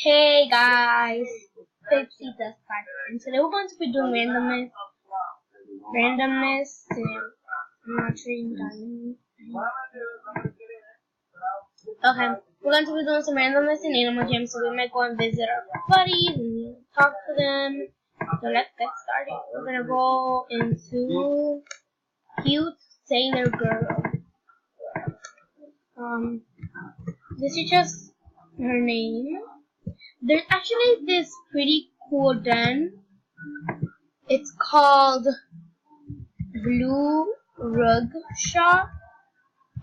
Hey guys, Pepsi Dust Party. And today we're going to be doing randomness. I'm not sure you've done. Okay, we're going to be doing some randomness in Animal Jam, so we might go and visit our buddies and talk to them. So let's get started. We're gonna go into Cute Sailor Girl. This is just her name. There's actually this pretty cool den. It's called Blue Rug Shop,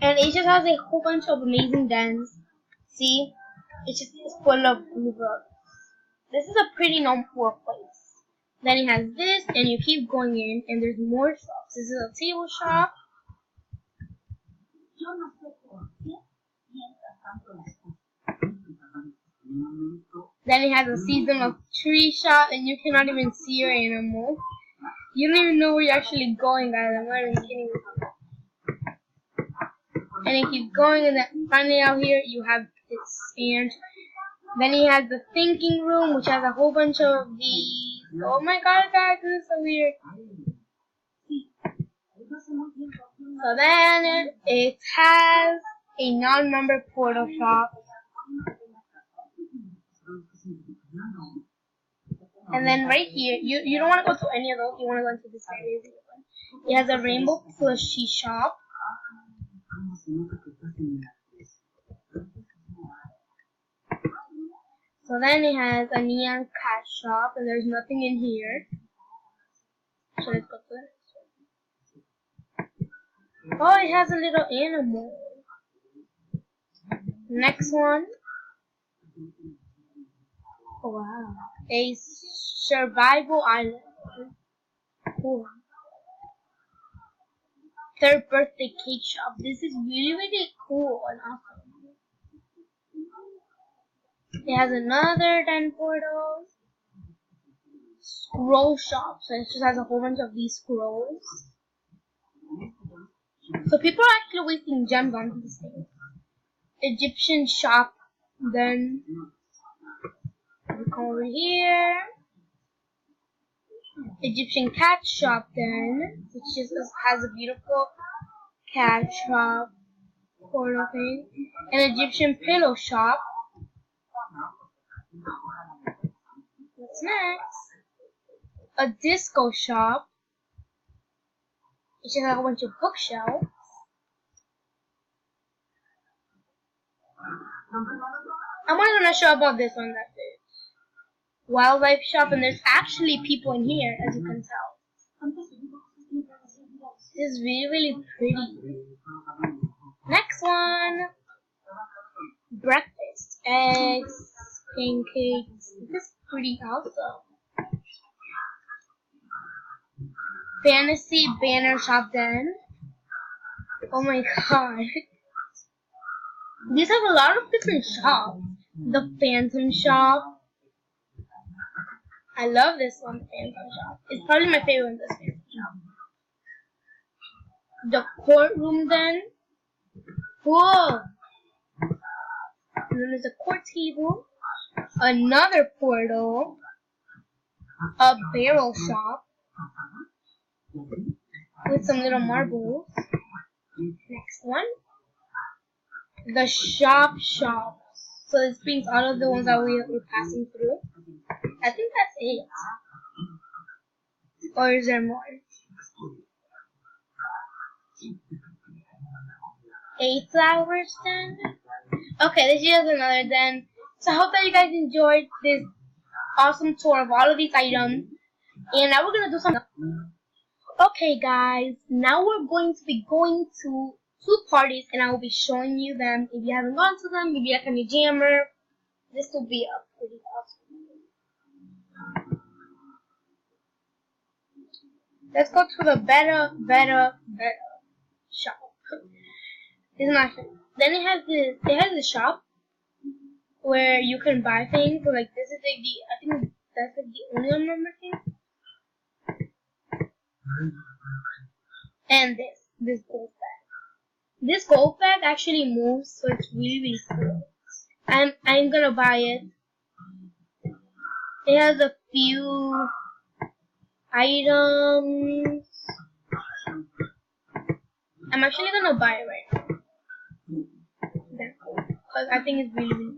and it just has a whole bunch of amazing dens. See, it's just full of blue rugs. This is a pretty known poor place. Then it has this, and you keep going in, and there's more shops. This is a table shop. Then it has a seasonal tree shop, and you cannot even see your animal. You don't even know where you're actually going, guys. I'm not even kidding you. And it keeps going, and then finally out here you have this stand. Then he has the thinking room, which has a whole bunch of these. Oh my god, guys, this is so weird. So then it has a non-member portal shop. And then right here, you don't want to go to any of those. You want to go into this very one. It has a rainbow plushie shop. So then it has a neon cat shop, and there's nothing in here. So let's go to the next one. Oh, it has a little animal. Next one. Oh, wow. A survival island. Cool. Third birthday cake shop. This is really cool and awesome. It has another 10 portals. Scroll shop. So it just has a whole bunch of these scrolls. So people are actually wasting gems on these things. Egyptian shop. Then we come over here. Egyptian cat shop then, which just has a beautiful cat shop portal thing. An Egyptian pillow shop. What's next? A disco shop. It just has a bunch of bookshelves. I'm not gonna show about this one that big. Wildlife shop, and there's actually people in here, as you can tell. This is really pretty. Next one. Breakfast. Eggs, pancakes. This is pretty awesome. Fantasy banner shop then. Oh my god. These have a lot of different shops. The Phantom shop. I love this one, the Phantom shop. It's probably my favorite one, this Phantom shop. The courtroom then. Whoa! And then there's a court table. Another portal. A barrel shop. With some little marbles. Next one. The shop. So this brings all of the ones that we're passing through. I think that's it. Or is there more? A flower stand. Okay, this is just another den. So I hope that you guys enjoyed this awesome tour of all of these items. And now we're gonna do some. Okay, guys. Now we're going to be going to 2 parties, and I will be showing you them. If you haven't gone to them, maybe like a new jammer, this will be a pretty awesome. Let's go to the better shop. It's not sure. Then it has a shop where you can buy things. So like this is like I think that's like the only number thing. And this gold bag. This gold bag actually moves, so it's really cool. I'm gonna buy it. It has a few items. I'm actually gonna buy it right now. Because I think it's really, really cool.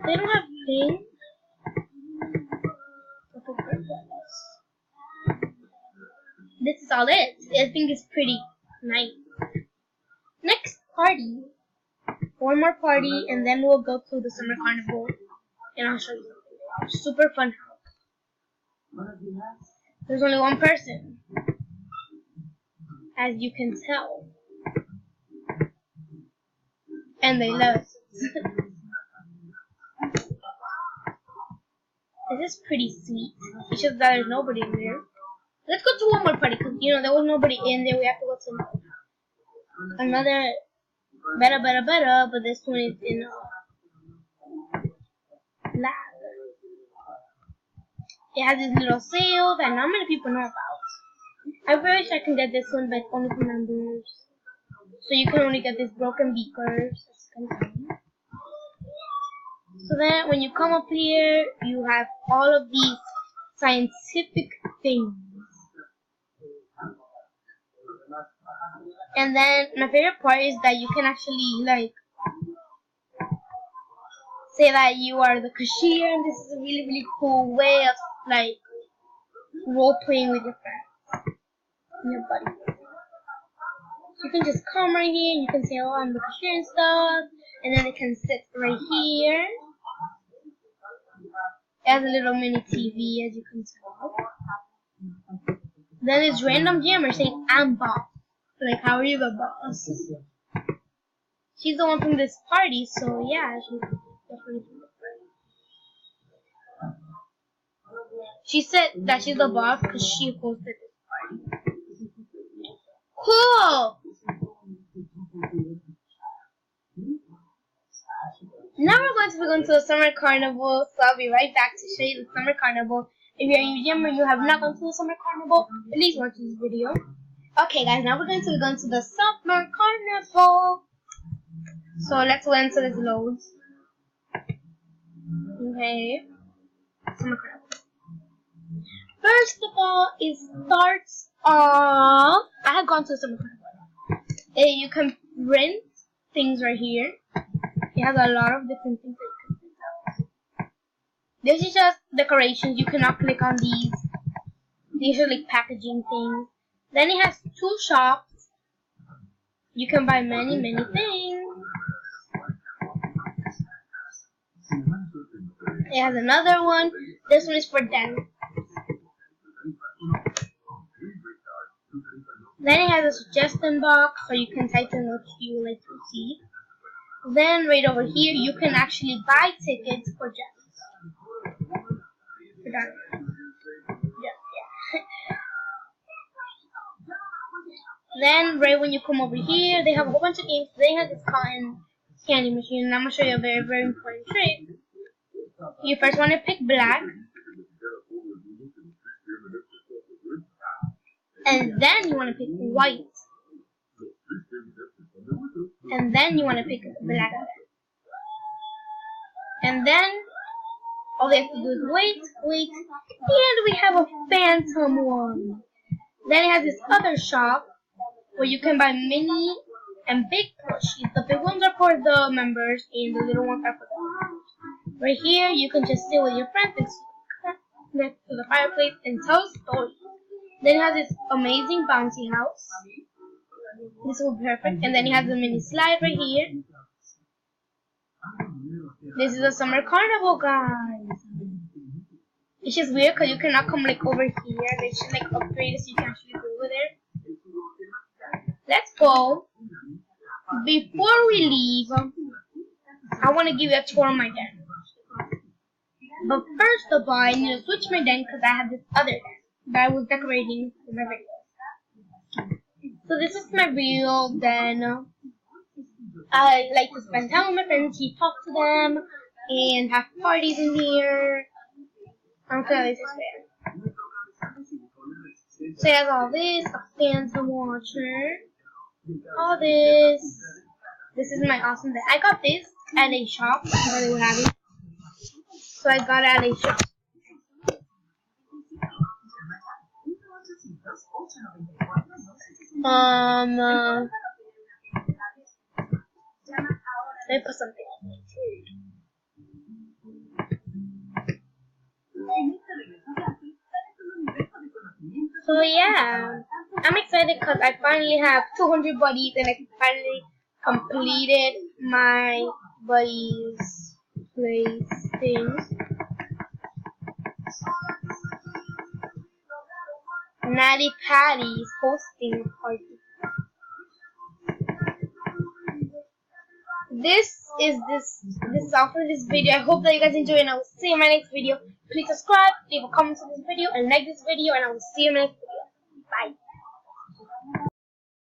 They don't have things. This is all it. I think it's pretty nice. Next party. One more party and then we'll go to the summer carnival and I'll show you something. Super fun house. There's only one person, as you can tell. And they love it. This is pretty sweet. It's just that there's nobody in there. Let's go to one more party because there was nobody in there. We have to go to another better, but this one is in lab. It has these little sales that not many people know about. I wish I can get this one, but only for members. So you can only get these broken beakers. So then when you come up here, you have all of these scientific things. And then my favorite part is that you can actually say that you are the cashier, and this is a really, really cool way of role playing with your friends and your buddies. So you can just come right here and you can say, oh, I'm the cashier and stuff, and then they can sit right here. It has a little mini TV, as you can tell. Then it's random jammer saying, I'm boss. How are you the boss? She's the one from this party, so yeah, she's definitely from the party. She said that she's the boss because she hosted this party. Cool! Now we're going to the summer carnival, so I'll be right back to show you the summer carnival. If you're a museum or you have not gone to the summer carnival, please watch this video. Okay guys, now we're going to the summer carnival. So let's wait until it loads. Okay. Summer carnival. First of all, it starts off. I have gone to the summer carnival. You can rent things right here. It has a lot of different things that you can print out. This is just decorations. You cannot click on these. These are packaging things. Then it has two shops. You can buy many, many things. It has another one. This one is for dance. Then it has a suggestion box, so you can type in what you would like to see. Then right over here, you can actually buy tickets for dance. Then right when you come over here, they have a whole bunch of games. They have this cotton candy machine, and I'm gonna show you a very, very important trick. You first want to pick black, and then you want to pick white, and then you want to pick black again. And then all they have to do is wait, and we have a phantom one. Then it has this other shop where you can buy mini and big plushies. The big ones are for the members, and the little ones are for the members. Right here, you can just sit with your friends and sit next to the fireplace and tell stories. Then it has this amazing bouncy house. This will be perfect. And then it has a mini slide right here. This is a summer carnival, guys. It's just weird because you cannot come over here. They should upgrade it so you can actually go over there. Let's go. Before we leave, I want to give you a tour of my den. But first of all, I need to switch my den because I have this other den that I was decorating for my videos. So this is my real den. I like to spend time with my friends, talk to them, and have parties in here. Okay, this is fair. So it has all this, a phantom watcher, all this. This is my awesome bed. I got this at a shop that they were having. So I got it at a shop. Let me put something. So yeah, I'm excited because I finally have 200 buddies and I finally completed my buddies place things. Natty Patty's hosting a party. This is all for this video. I hope that you guys enjoy and I will see you in my next video. Please subscribe, leave a comment on this video, and like this video, and I will see you in my next video.